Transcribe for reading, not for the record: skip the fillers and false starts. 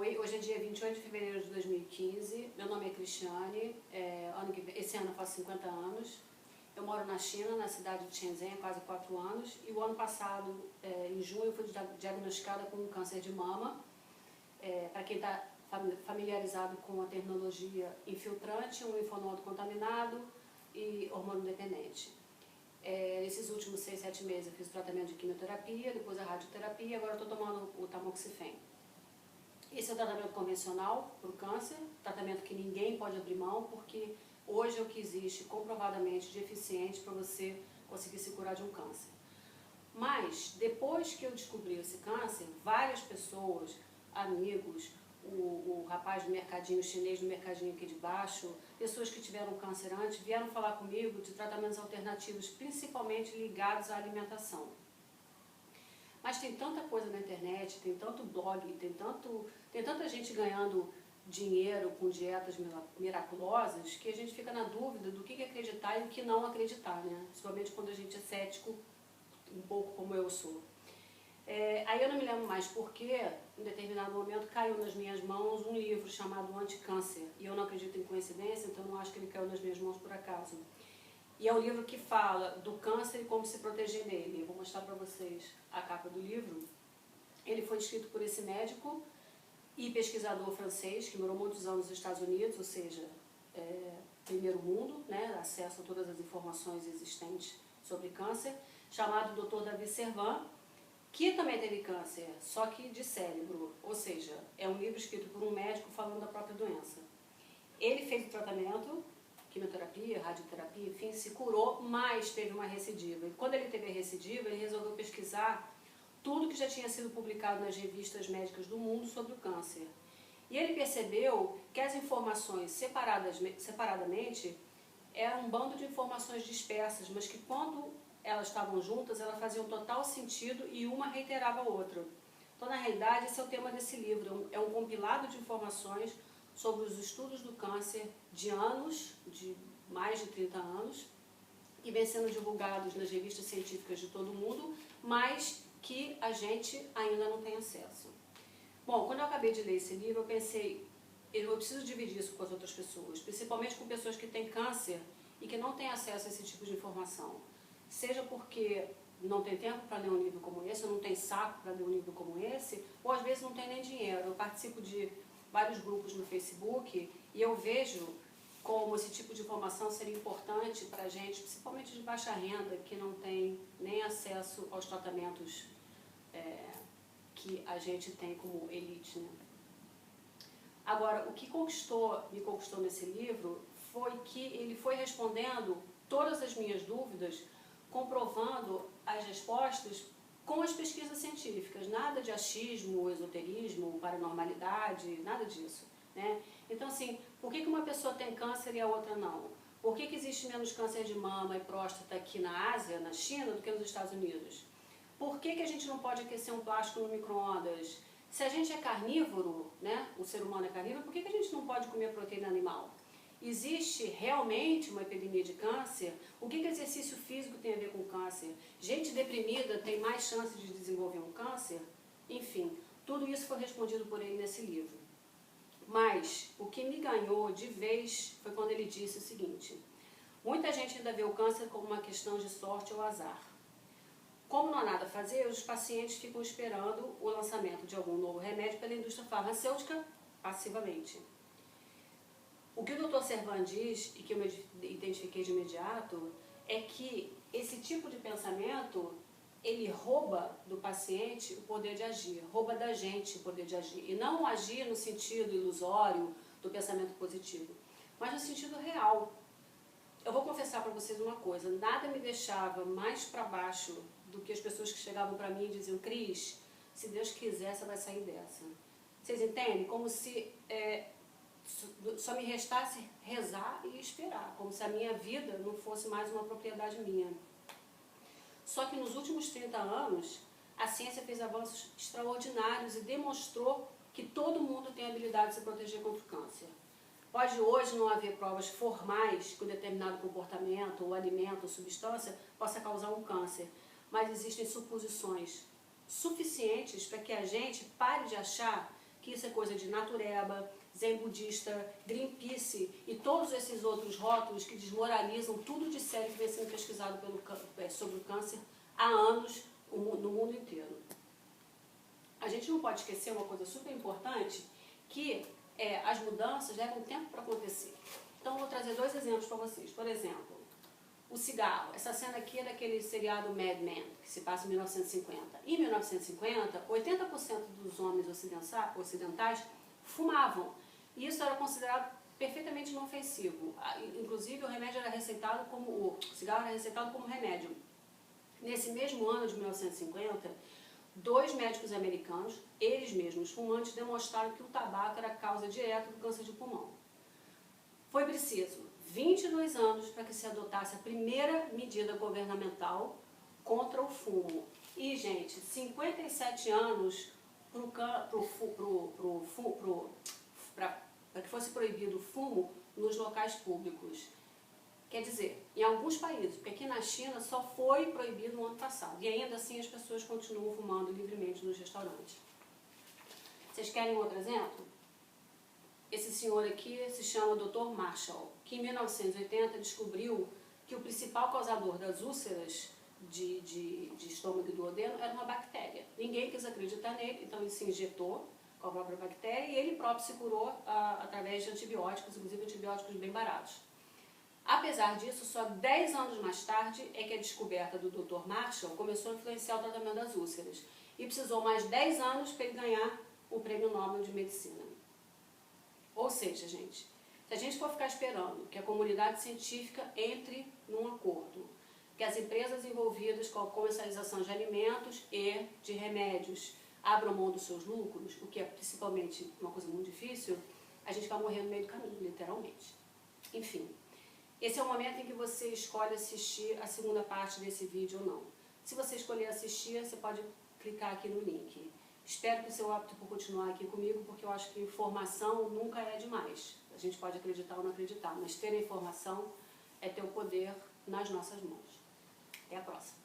Oi, hoje é dia 28 de fevereiro de 2015, meu nome é Cristiane, esse ano eu faço 50 anos, eu moro na China, na cidade de Shenzhen, há quase 4 anos, e o ano passado, em junho, eu fui diagnosticada com um câncer de mama. Para quem está familiarizado com a terminologia, infiltrante, um linfonodo contaminado e hormônio dependente. Nesses últimos 6, 7 meses eu fiz o tratamento de quimioterapia, depois a radioterapia, agora estou tomando o tamoxifen. Esse é o tratamento convencional para o câncer, tratamento que ninguém pode abrir mão, porque hoje é o que existe comprovadamente de eficiente para você conseguir se curar de um câncer. Mas, depois que eu descobri esse câncer, várias pessoas, amigos, o rapaz do mercadinho chinês do mercadinho aqui de baixo, pessoas que tiveram câncer antes, vieram falar comigo de tratamentos alternativos, principalmente ligados à alimentação. Mas tem tanta coisa na internet, tem tanto blog, tem tanta gente ganhando dinheiro com dietas miraculosas, que a gente fica na dúvida do que acreditar e o que não acreditar, né? Principalmente quando a gente é cético, um pouco como eu sou. Aí eu não me lembro mais porque, em determinado momento, caiu nas minhas mãos um livro chamado Anticâncer. E eu não acredito em coincidência, então não acho que ele caiu nas minhas mãos por acaso. E é um livro que fala do câncer e como se proteger dele. Eu vou mostrar para vocês a capa do livro. Ele foi escrito por esse médico e pesquisador francês, que morou muitos anos nos Estados Unidos, ou seja, primeiro mundo, né, acesso a todas as informações existentes sobre câncer, chamado Dr. David Servan, que também teve câncer, só que de cérebro, ou seja, é um livro escrito por um médico falando da própria doença. Ele fez o tratamento, quimioterapia, radioterapia, enfim, se curou, mas teve uma recidiva. E quando ele teve a recidiva, ele resolveu pesquisar tudo que já tinha sido publicado nas revistas médicas do mundo sobre o câncer. E ele percebeu que as informações separadamente eram um bando de informações dispersas, mas que quando elas estavam juntas, elas faziam total sentido e uma reiterava a outra. Então, na realidade, esse é o tema desse livro, é um compilado de informações sobre os estudos do câncer de anos, de mais de 30 anos, e vem sendo divulgados nas revistas científicas de todo o mundo, mas que a gente ainda não tem acesso. Bom, quando eu acabei de ler esse livro, eu pensei, eu preciso dividir isso com as outras pessoas, principalmente com pessoas que têm câncer e que não têm acesso a esse tipo de informação. Seja porque não tem tempo para ler um livro como esse, ou não tem saco para ler um livro como esse, ou às vezes não tem nem dinheiro. Eu participo de vários grupos no Facebook e eu vejo como esse tipo de informação seria importante para a gente, principalmente de baixa renda, que não tem nem acesso aos tratamentos que a gente tem como elite, né? Agora, o que me conquistou nesse livro foi que ele foi respondendo todas as minhas dúvidas, comprovando as respostas com as pesquisas científicas, nada de achismo, esoterismo, paranormalidade, nada disso, né? Então, assim, por que uma pessoa tem câncer e a outra não? Por que existe menos câncer de mama e próstata aqui na Ásia, na China, do que nos Estados Unidos? Por que a gente não pode aquecer um plástico no micro-ondas? Se a gente é carnívoro, né, o ser humano é carnívoro, por que a gente não pode comer proteína animal? Existe realmente uma epidemia de câncer? O que exercício físico tem a ver com câncer? Gente deprimida tem mais chance de desenvolver um câncer? Enfim, tudo isso foi respondido por ele nesse livro. Mas o que me ganhou de vez foi quando ele disse o seguinte: muita gente ainda vê o câncer como uma questão de sorte ou azar. Como não há nada a fazer, os pacientes ficam esperando o lançamento de algum novo remédio pela indústria farmacêutica passivamente. O que o Dr. Servan diz, e que eu me identifiquei de imediato, é que esse tipo de pensamento, ele rouba do paciente o poder de agir, rouba da gente o poder de agir. E não agir no sentido ilusório do pensamento positivo, mas no sentido real. Eu vou confessar para vocês uma coisa, nada me deixava mais para baixo do que as pessoas que chegavam para mim e diziam: Cris, se Deus quiser, você vai sair dessa. Vocês entendem? Como se só me restasse rezar e esperar, como se a minha vida não fosse mais uma propriedade minha. Só que nos últimos 30 anos, a ciência fez avanços extraordinários e demonstrou que todo mundo tem a habilidade de se proteger contra o câncer. Pode hoje não haver provas formais que um determinado comportamento, ou alimento, ou substância possa causar um câncer, mas existem suposições suficientes para que a gente pare de achar que isso é coisa de natureba, zen budista, Greenpeace e todos esses outros rótulos que desmoralizam tudo de sério que vem sendo pesquisado sobre o câncer há anos no mundo inteiro. A gente não pode esquecer uma coisa super importante, que as mudanças levam tempo para acontecer. Então, eu vou trazer 2 exemplos para vocês. Por exemplo, o cigarro. Essa cena aqui é daquele seriado Mad Men, que se passa em 1950. Em 1950, 80% dos homens ocidentais fumavam. E isso era considerado perfeitamente inofensivo. Inclusive, o remédio era receitado o cigarro era receitado como remédio. Nesse mesmo ano de 1950, 2 médicos americanos, eles mesmos fumantes, demonstraram que o tabaco era a causa direta do câncer de pulmão. Foi preciso 22 anos para que se adotasse a primeira medida governamental contra o fumo. E, gente, 57 anos para que fosse proibido o fumo nos locais públicos. Quer dizer, em alguns países, porque aqui na China só foi proibido no ano passado. E ainda assim as pessoas continuam fumando livremente nos restaurantes. Vocês querem outro exemplo? Esse senhor aqui se chama Dr. Marshall, que em 1980 descobriu que o principal causador das úlceras de estômago e duodeno era uma bactéria. Ninguém quis acreditar nele, então ele se injetou com a própria bactéria e ele próprio se curou através de antibióticos, inclusive antibióticos bem baratos. Apesar disso, só 10 anos mais tarde é que a descoberta do Dr. Marshall começou a influenciar o tratamento das úlceras. E precisou mais 10 anos para ele ganhar o Prêmio Nobel de Medicina. Ou seja, gente, se a gente for ficar esperando que a comunidade científica entre num acordo, que as empresas envolvidas com a comercialização de alimentos e de remédios abram mão dos seus lucros, o que é principalmente uma coisa muito difícil, a gente vai morrer no meio do caminho, literalmente. Enfim, esse é o momento em que você escolhe assistir a segunda parte desse vídeo ou não. Se você escolher assistir, você pode clicar aqui no link. Espero que você opte por continuar aqui comigo, porque eu acho que informação nunca é demais. A gente pode acreditar ou não acreditar, mas ter a informação é ter o poder nas nossas mãos. Até a próxima.